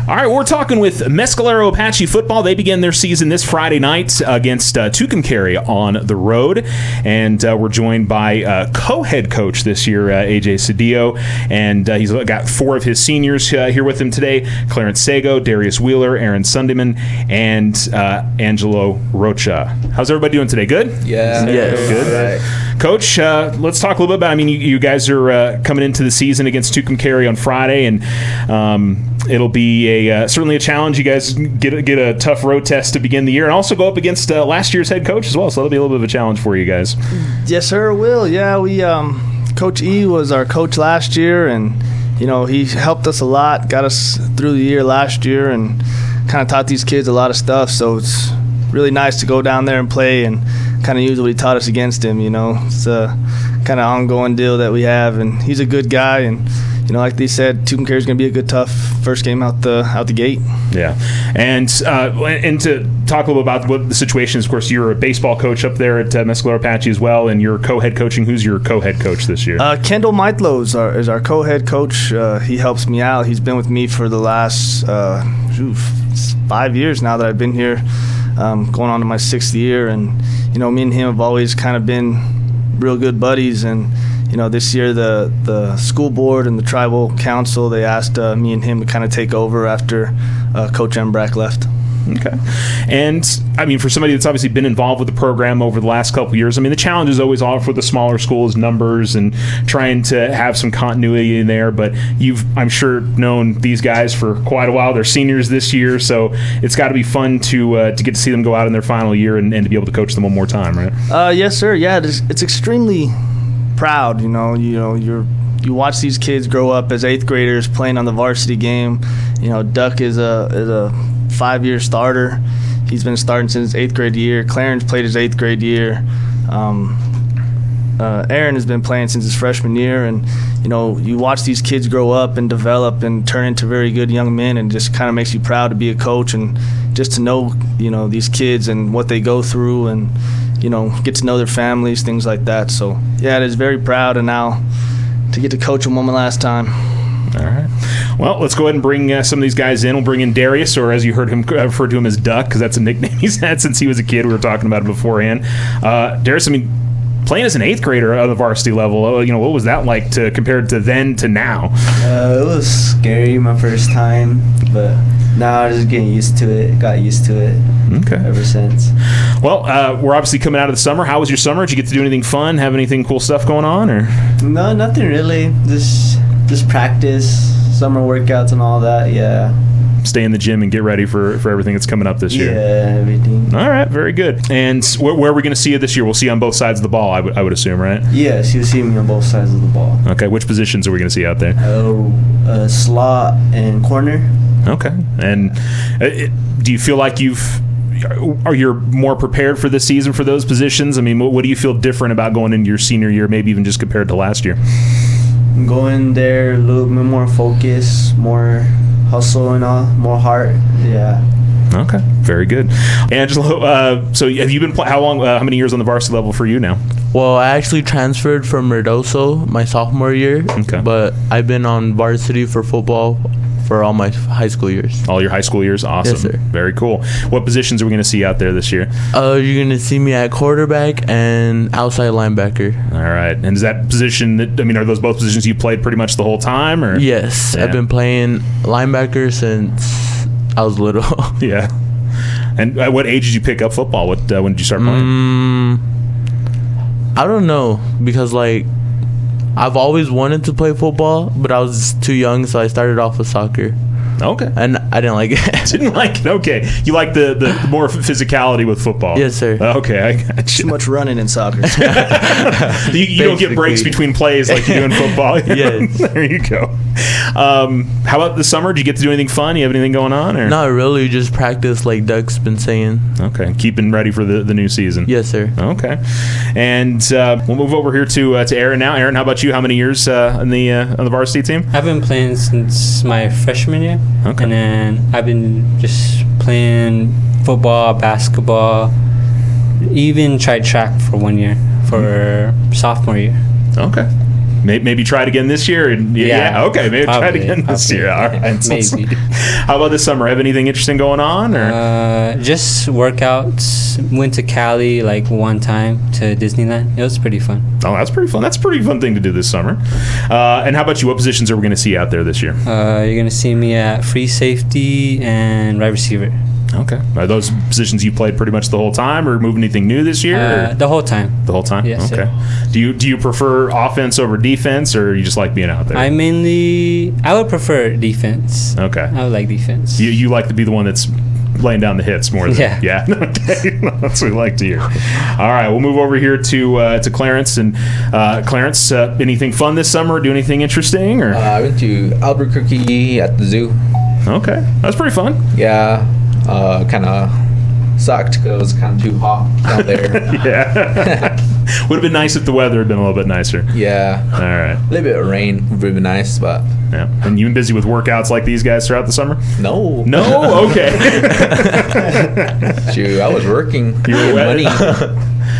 All right, we're talking with Mescalero Apache football. They begin their season this Friday night against Tucumcari on the road. And we're joined by co-head coach this year, AJ Sedillo. And he's got 4 of his seniors here with him today. Clarence Sago, Darius Wheeler, Sundayman, and Angelo Rocha. How's everybody doing today? Good? Yeah. Good. Right. Coach, let's talk a little bit about, you guys are coming into the season against Tucumcari on Friday, and it'll be certainly a challenge. You guys get a tough road test to begin the year, and also go up against last year's head coach as well, so that'll be a little bit of a challenge for you guys. Yes, sir, it will. Yeah, we Coach E was our coach last year, and he helped us a lot, got us through the year last year, and kind of taught these kids a lot of stuff, so it's really nice to go down there and play and kind of use what he taught us against him. It's a kind of ongoing deal that we have, and he's a good guy, and like they said, Tucumcari is going to be a good, tough first game out the gate. Yeah, and to talk a little about what the situation is. Of course, you're a baseball coach up there at Mescalero Apache as well, and you're co-head coaching. Who's your co-head coach this year? Kendall Meitlow is our co-head coach. He helps me out. He's been with me for the last 5 years now that I've been here, going on to my 6th year, and me and him have always kind of been real good buddies. And this year the school board and the tribal council, they asked me and him to kind of take over after Coach Embrack left. Okay. And, for somebody that's obviously been involved with the program over the last couple of years, the challenge is always all for the smaller schools, numbers, and trying to have some continuity in there. But you've, I'm sure, known these guys for quite a while. They're seniors this year, so it's got to be fun to get to see them go out in their final year and to be able to coach them one more time, right? Yes, sir. Yeah, it's extremely proud. You watch these kids grow up as 8th graders playing on the varsity game. Duck is a 5-year starter. He's been starting since his 8th grade year. Clarence played his 8th grade year. Aaron has been playing since his freshman year, and you watch these kids grow up and develop and turn into very good young men, and just kind of makes you proud to be a coach and just to know these kids and what they go through, and get to know their families, things like that. So yeah, it is very proud, and now to get to coach them one last time. All right. Well, let's go ahead and bring some of these guys in. We'll bring in Darius, or as you heard him refer to him as Duck, because that's a nickname he's had since he was a kid. We were talking about it beforehand. Darius, playing as an 8th grader at the varsity level, what was that like compared to then to now? It was scary my first time, but now I'm just getting used to it. Got used to it. Okay. Ever since. Well, we're obviously coming out of the summer. How was your summer? Did you get to do anything fun? Have anything cool stuff going on? Or no, nothing really. Just practice, summer workouts and all that. Yeah. Stay in the gym and get ready for everything that's coming up this year. Yeah, everything. All right, very good. And where are we going to see you this year? We'll see you on both sides of the ball, I would assume, right? Yes, you'll see me on both sides of the ball. Okay, which positions are we going to see out there? Slot and corner. Okay. And do you feel like you're more prepared for this season for those positions? What do you feel different about going into your senior year, maybe even just compared to last year? Going there a little bit more focus, more hustle and all, more heart. Yeah. Okay, very good. Angelo, so have you been how many years on the varsity level for you now? Well, I actually transferred from Merdoso my sophomore year. Okay. But I've been on varsity for football for all my high school years. All your high school years? Awesome. Yes, sir. Very cool. What positions are we going to see out there this year? You're going to see me at quarterback and outside linebacker. All right. And is that position are those both positions you played pretty much the whole time? Or? Yes. Yeah. I've been playing linebacker since I was little. Yeah. And at what age did you pick up football? When did you start playing? I don't know, because I've always wanted to play football, but I was too young, so I started off with soccer. Okay. And I didn't like it. Didn't like it. Okay. You like the more physicality with football. Yes, sir. Okay, I got you. Too much running in soccer. you don't get breaks between plays like you do in football. Yes. There you go. How about the summer? Did you get to do anything fun? You have anything going on? Or? Not really. Just practice like Doug's been saying. Okay. Keeping ready for the new season. Yes, sir. Okay. And we'll move over here to Aaron now. Aaron, how about you? How many years on the varsity team? I've been playing since my freshman year. Okay. And then I've been just playing football, basketball, even tried track for 1 year for sophomore year. Okay. Maybe try it again this year. And okay, maybe try it again this year. All right. Maybe. How about this summer? Have anything interesting going on? Or? Just workouts. Went to Cali like one time to Disneyland. It was pretty fun. Oh, that's pretty fun. That's a pretty fun thing to do this summer. And how about you? What positions are we going to see out there this year? You're going to see me at free safety and wide receiver. Okay. Are those positions you played pretty much the whole time, or move anything new this year? The whole time. The whole time? Yes, okay. Sir. Do you prefer offense over defense, or you just like being out there? I would prefer defense. Okay. I would like defense. You like to be the one that's laying down the hits more than Okay. That's what we like to hear. All right, we'll move over here to Clarence. And Clarence, anything fun this summer? Do anything interesting? Or I went to Albuquerque at the zoo. Okay, that's pretty fun. Yeah. Kind of sucked because it was kind of too hot down there. Yeah. Would have been nice if the weather had been a little bit nicer. Yeah. All right. A little bit of rain would have been nice, but... Yeah. And you been busy with workouts like these guys throughout the summer? No. No? Okay. Shoot, I was working. You were money.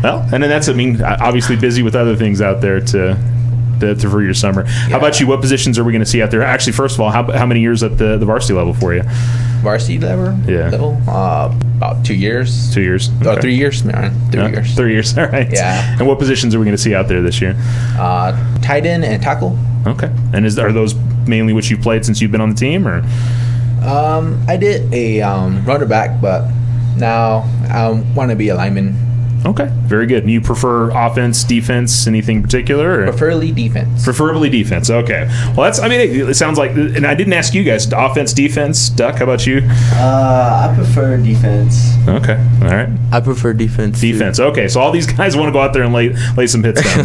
Well, and then that's, obviously busy with other things out there for your summer. Yeah. How about you? What positions are we going to see out there? Actually, first of all, how many years at the varsity level for you? Varsity level? Yeah. About 2 years. 2 years? Okay. 3 years, man. 3 years. 3 years, all right. Yeah. And what positions are we going to see out there this year? Tight end and tackle. Okay. And are those mainly what you've played since you've been on the team, or? I did a runner back, but now I want to be a lineman. Okay, very good. And you prefer offense, defense, anything in particular? Or? Preferably defense. Preferably defense. Okay. Well, it sounds like, and I didn't ask you guys, offense, defense. Duck, how about you? I prefer defense. Okay. All right. I prefer defense. Defense. Okay. So all these guys want to go out there and lay some hits down.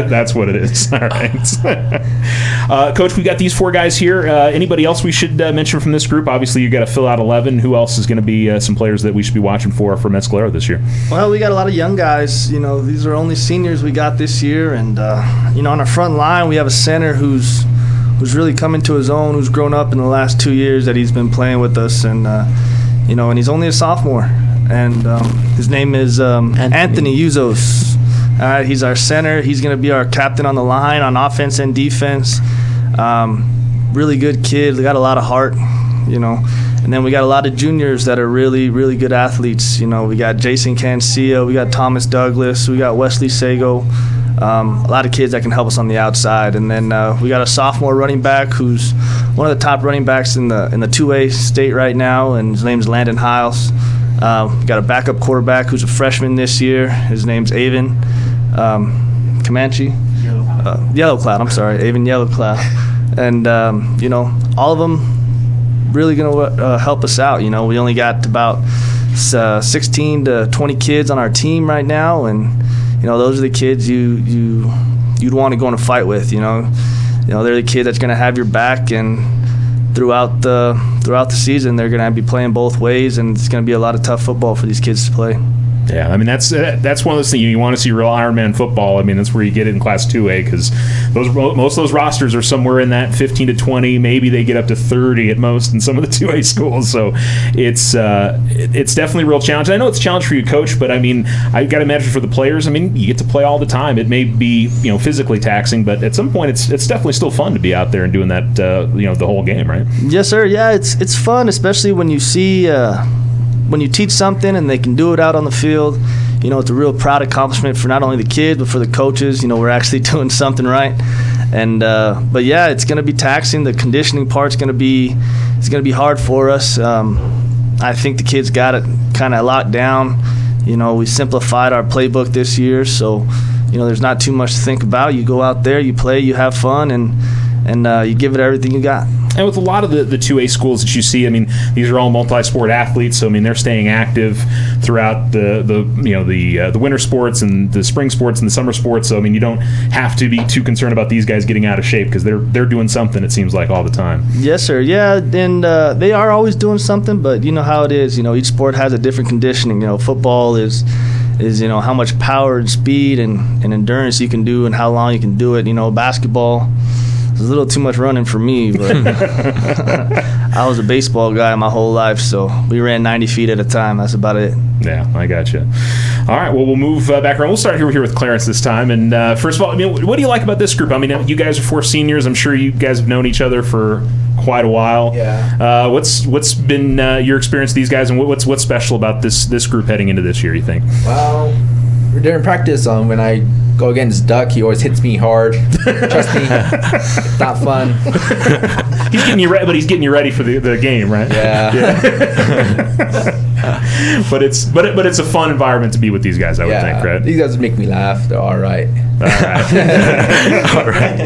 That's what it is. All right. Coach, we got these 4 guys here. Anybody else we should mention from this group? Obviously, you got to fill out 11. Who else is going to be some players that we should be watching for Mescalero this year? Well, we got a lot of young guys. These are only seniors we got this year, and on our front line we have a center who's really come into his own, who's grown up in the last 2 years that he's been playing with us, and and he's only a sophomore, and his name is Anthony Uzos. All right, he's our center. He's going to be our captain on the line on offense and defense. Really good kid. They got a lot of heart, And then we got a lot of juniors that are really, really good athletes. We got Jason Cancillo, we got Thomas Douglas, we got Wesley Sago. A lot of kids that can help us on the outside. And then we got a sophomore running back who's one of the top running backs in the 2A state right now, and his name's Landon Hiles. We got a backup quarterback who's a freshman this year. His name's Avon Comanche. Yellow Cloud, I'm sorry, Avon Yellow Cloud. And, all of them really going to help us out. We only got about 16 to 20 kids on our team right now, and those are the kids you'd want to go in a fight with. They're the kids that's going to have your back, and throughout the season they're going to be playing both ways, and it's going to be a lot of tough football for these kids to play. Yeah, that's one of those things you want to see real Ironman football. That's where you get it in Class 2A, because most of those rosters are somewhere in that 15 to 20. Maybe they get up to 30 at most in some of the 2A schools. So it's definitely a real challenge. I know it's a challenge for you, Coach, but I got to imagine for the players. You get to play all the time. It may be physically taxing, but at some point it's definitely still fun to be out there and doing that the whole game, right? Yes, sir. Yeah, it's fun, especially when you see. When you teach something and they can do it out on the field, it's a real proud accomplishment for not only the kids but for the coaches. We're actually doing something right. And but yeah, it's going to be taxing. The conditioning part's going to be hard for us. I think the kids got it kind of locked down. We simplified our playbook this year, so there's not too much to think about. You go out there, you play, you have fun, and you give it everything you got. And with a lot of the 2A schools that you see, these are all multi-sport athletes, so they're staying active throughout the winter sports and the spring sports and the summer sports. So you don't have to be too concerned about these guys getting out of shape, because they're doing something, it seems like, all the time. Yes, sir. Yeah, and they are always doing something, but you know how it is. Each sport has a different conditioning. Football is how much power and speed and endurance you can do and how long you can do it. Basketball, was a little too much running for me, but I was a baseball guy my whole life, so we ran 90 feet at a time. That's about it. Yeah, I got you. All right, well, we'll move back around. We'll start here with Clarence this time. And first of all, I mean, what do you like about this group? I mean, you guys are 4 seniors. I'm sure you guys have known each other for quite a while. Yeah. What's been your experience with these guys, and what's special about this group heading into this year, you think? Well, during practice, when I go against Duck, he always hits me hard. Trust me, it's not fun. He's getting you ready, but he's getting you ready for the game, right? Yeah. But it's a fun environment to be with these guys, I would think, right? These guys make me laugh. They're all right. All right. All right.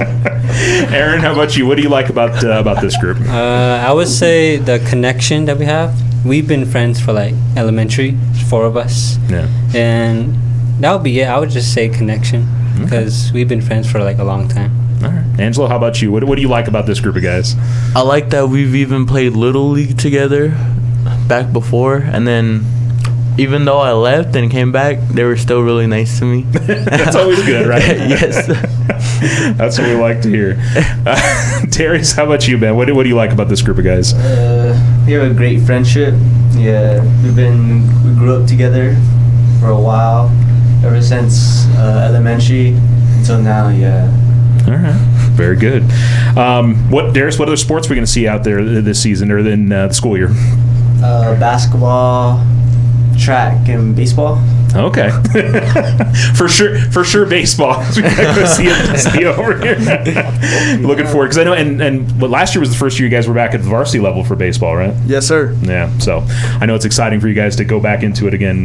Aaron, how about you? What do you like about this group? I would say the connection that we have. We've been friends for like elementary, 4 of us. Yeah. And that would be it. I would just say connection because we've been friends for like a long time. All right. Angelo, how about you? What do you like about this group of guys? I like that we've even played Little League together back before, and then even though I left and came back, they were still really nice to me. That's always good, right? Yes. That's what we like to hear. Darius, how about you, man? What do you like about this group of guys? We have a great friendship. Yeah, we grew up together for a while, ever since elementary until now. Yeah. All right, very good. Darius? What other sports are we going to see out there this season or in the school year? Basketball, track, and baseball. Okay, for sure, baseball. We gotta go see over here. Looking forward, because I know, and last year was the first year you guys were back at the varsity level for baseball, right? Yes, sir. Yeah, so I know it's exciting for you guys to go back into it again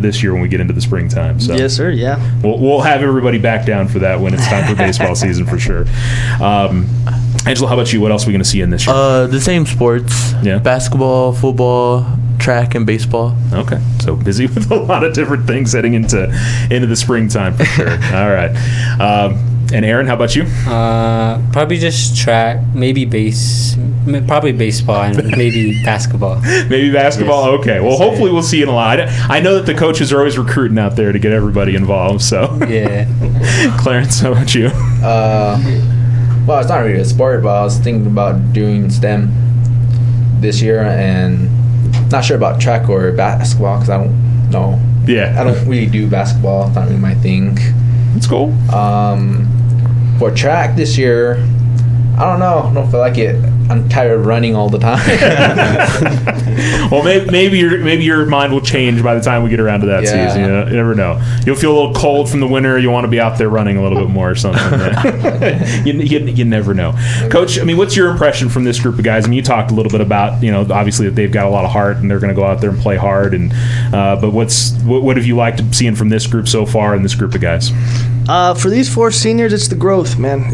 this year when we get into the springtime. So yes, sir. Yeah, we'll have everybody back down for that when it's time for baseball season for sure. Angelo, how about you? What else are we going to see in this year? The same sports. Yeah. Basketball, football, track, and baseball. Okay, so busy with a lot of different things heading into the springtime for sure. All right. And Aaron, how about you? Probably just track, probably baseball, and maybe basketball. Maybe basketball? Yes. Okay. Well, Yes, hopefully we'll see it a lot. I know that the coaches are always recruiting out there to get everybody involved, so. Yeah. Clarence, how about you? Well, it's not really a sport, but I was thinking about doing STEM this year, and not sure about track or basketball because I don't know. Yeah. I don't really do basketball. It's not really my thing. That's cool. For track this year, I don't know. I don't feel like it. I'm tired of running all the time. Well, maybe your mind will change by the time we get around to that season. You never know. You'll feel a little cold from the winter. You want to be out there running a little bit more or something. You never know. Coach, I mean, what's your impression from this group of guys? I mean, you talked a little bit about, obviously that they've got a lot of heart and they're going to go out there and play hard. And but what have you liked seeing from this group so far and this group of guys? For these 4 seniors, it's the growth, man.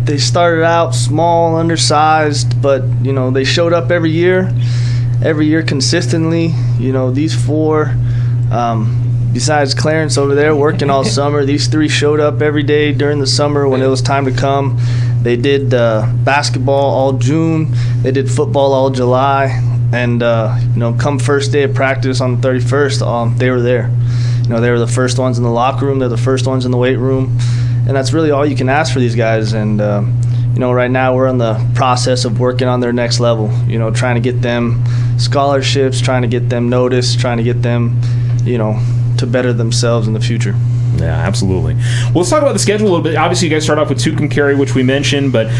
They started out small, undersized, but they showed up every year consistently. These 4, besides Clarence over there working all summer, these 3 showed up every day during the summer when it was time to come. They did basketball all June. They did football all July, and come first day of practice on the 31st, they were there. They were the first ones in the locker room. They're the first ones in the weight room. And that's really all you can ask for these guys. And, right now we're in the process of working on their next level, trying to get them scholarships, trying to get them noticed, trying to get them, to better themselves in the future. Yeah, absolutely. Well, let's talk about the schedule a little bit. Obviously, you guys start off with Tucumcari, which we mentioned, but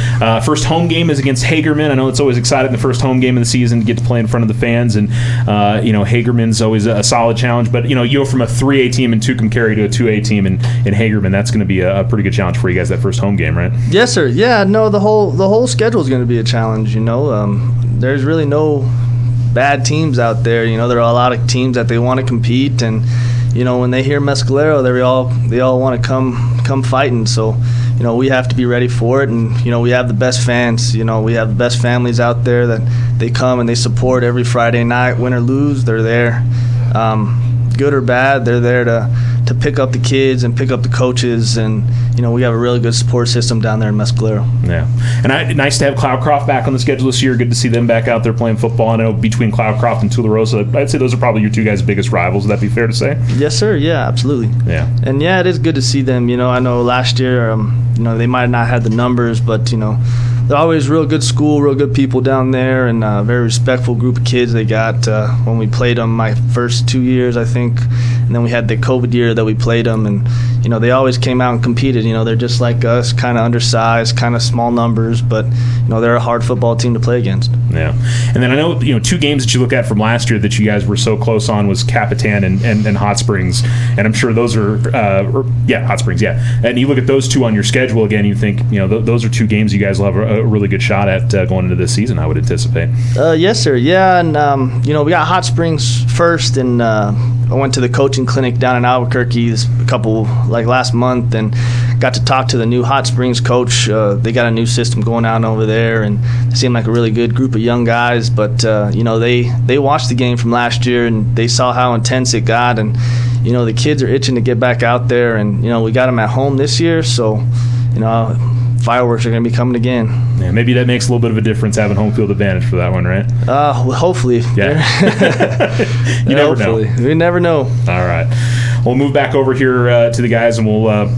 first home game is against Hagerman. I know it's always exciting, the first home game of the season, to get to play in front of the fans, and Hagerman's always a solid challenge. But you go from a 3A team in Tucumcari to a 2A team in Hagerman. That's going to be a pretty good challenge for you guys, that first home game, right? Yes, sir. Yeah, no, the whole schedule is going to be a challenge. There's really no bad teams out there. There are a lot of teams that they want to compete, and when they hear Mescalero, they all want to come fighting. So, we have to be ready for it. And, we have the best fans. We have the best families out there that they come and they support every Friday night. Win or lose, they're there. good or bad, they're there to pick up the kids and pick up the coaches, and we have a really good support system down there in Mescalero. Yeah, and nice to have Cloudcroft back on the schedule this year. Good to see them back out there playing football. I know between Cloudcroft and Tularosa, I'd say those are probably your two guys' biggest rivals. Would that be fair to say? Yes, sir. Yeah, absolutely. Yeah, and it is good to see them. I know last year, they might not have the numbers, but they're always real good school, real good people down there, and a very respectful group of kids they got when we played them my first 2 years, I think. And then we had the COVID year that we played them, and, they always came out and competed. They're just like us, kind of undersized, kind of small numbers, but, they're a hard football team to play against. Yeah. And then I know, two games that you look at from last year that you guys were so close on was Capitan and Hot Springs. And I'm sure those are, Hot Springs, yeah. And you look at those two on your schedule again, you think, those are two games you guys will have a really good shot at going into this season, I would anticipate. Yes, sir. Yeah, and, we got Hot Springs first, and I went to the coaching clinic down in Albuquerque last month, and got to talk to the new Hot Springs coach. They got a new system going on over there, and they seem like a really good group of young guys. But they watched the game from last year, and they saw how intense it got, and the kids are itching to get back out there, and we got them at home this year, so fireworks are going to be coming again. Yeah, maybe that makes a little bit of a difference having home field advantage for that one, right? Well, hopefully. Yeah. You never know. We never know. All right. We'll move back over here to the guys, and we'll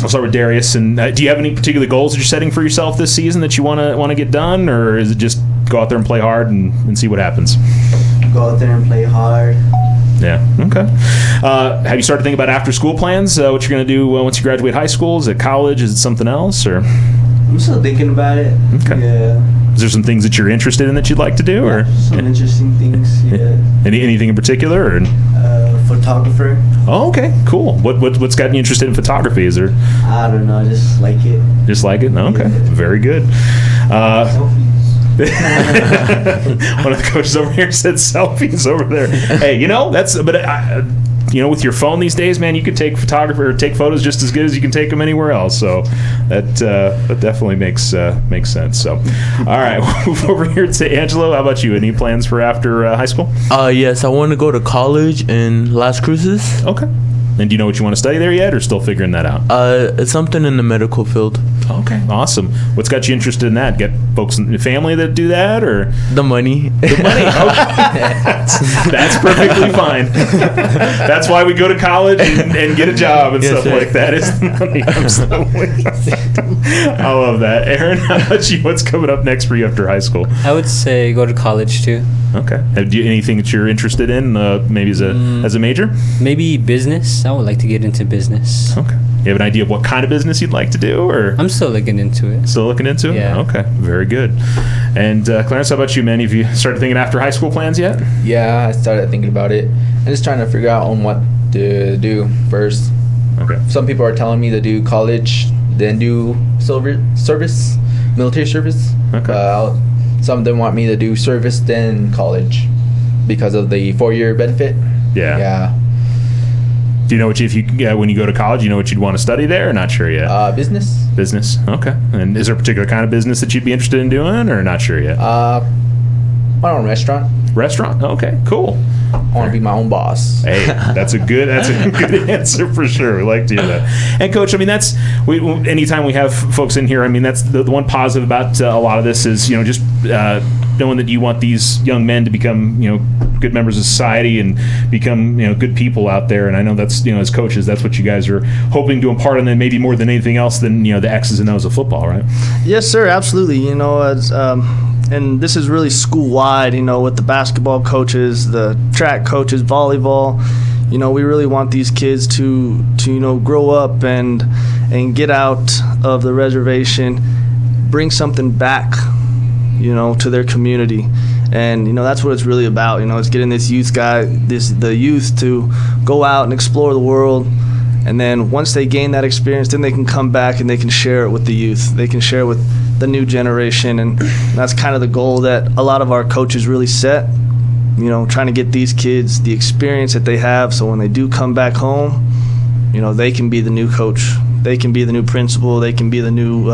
start with Darius. And do you have any particular goals that you're setting for yourself this season that you want to get done, or is it just go out there and play hard and see what happens? Go out there and play hard. Yeah. Okay. Have you started thinking about after-school plans? What you're going to do once you graduate high school? Is it college? Is it something else? Or I'm still thinking about it. Okay. Yeah. Is there some things that you're interested in that you'd like to do, or some interesting things? Yeah. Anything in particular, or? Photographer. Oh, okay. Cool. What's gotten you interested in photography? Is there? I don't know. I just like it. Just like it? Okay. Yeah. Very good. Selfies. One of the coaches over here said selfies over there. Hey, with your phone these days, man, you could take photos just as good as you can take them anywhere else. So that definitely makes sense. So, all right, we'll move over here to Angelo. How about you? Any plans for after high school? Yes, I want to go to college in Las Cruces. Okay. And do you know what you want to study there yet, or still figuring that out? It's something in the medical field. Okay, awesome. What's got you interested in that? Get folks in the family that do that, or the money? The money. Okay. That's perfectly fine. That's why we go to college and get a job and stuff like that. Is the money? Absolutely. I love that. Aaron, how about you? What's coming up next for you after high school? I would say go to college too. Okay. Do you anything that you're interested in? Maybe as a major? Maybe business. I would like to get into business. Okay. You have an idea of what kind of business you'd like to do, or? I'm still looking into it. Still looking into it? Yeah. Okay. Very good. And Clarence, how about you, man? Have you started thinking after high school plans yet? Yeah, I started thinking about it. I'm just trying to figure out on what to do first. Okay. Some people are telling me to do college, then do military service. Okay. Some of them want me to do service, then college, because of the 4-year benefit. Yeah. Yeah. Do you know when you go to college, you know what you'd want to study there, or not sure yet? Business. Business. Okay. And is there a particular kind of business that you'd be interested in doing, or not sure yet? I own a restaurant. Restaurant. Okay. Cool. I want to be my own boss. Hey, that's a good answer for sure. We like to hear that. And Coach, I mean, anytime we have folks in here, I mean, that's the one positive about a lot of this is, just knowing that you want these young men to become, good members of society and become, good people out there. And I know that's, as coaches, that's what you guys are hoping to impart on them, maybe more than anything else than, the X's and O's of football, right? Yes, sir. Absolutely. And this is really school-wide, with the basketball coaches, the track coaches, volleyball. We really want these kids to grow up and get out of the reservation, bring something back, to their community. And, that's what it's really about. It's getting the youth to go out and explore the world. And then once they gain that experience, then they can come back and they can share it with the youth. They can share it with the new generation, and that's kind of the goal that a lot of our coaches really set, trying to get these kids the experience that they have, so when they do come back home, they can be the new coach, they can be the new principal, they can be the new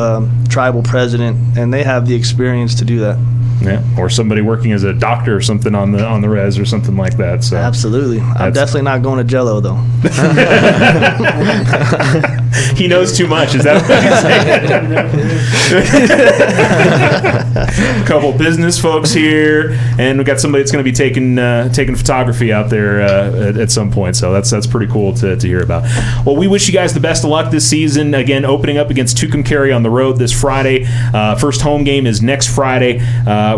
tribal president, and they have the experience to do that. Yeah, or somebody working as a doctor or something on the res or something like that. So Absolutely. I'm definitely not going to Jello, though. He knows too much. Is that what he's saying? A couple business folks here, and we got somebody that's going to be taking photography out there at some point. So that's pretty cool to hear about. Well, we wish you guys the best of luck this season. Again, opening up against Tucumcari on the road this Friday. First home game is next Friday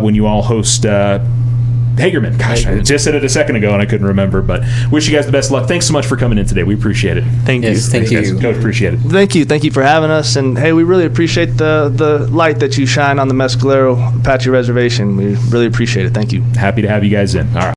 when you all host Hagerman. Gosh, I just said it a second ago and I couldn't remember, but wish you guys the best of luck. Thanks so much for coming in today. We appreciate it. Thank you. Thank you. Coach, appreciate it. Thank you for having us. And, hey, we really appreciate the light that you shine on the Mescalero Apache Reservation. We really appreciate it. Thank you. Happy to have you guys in. All right.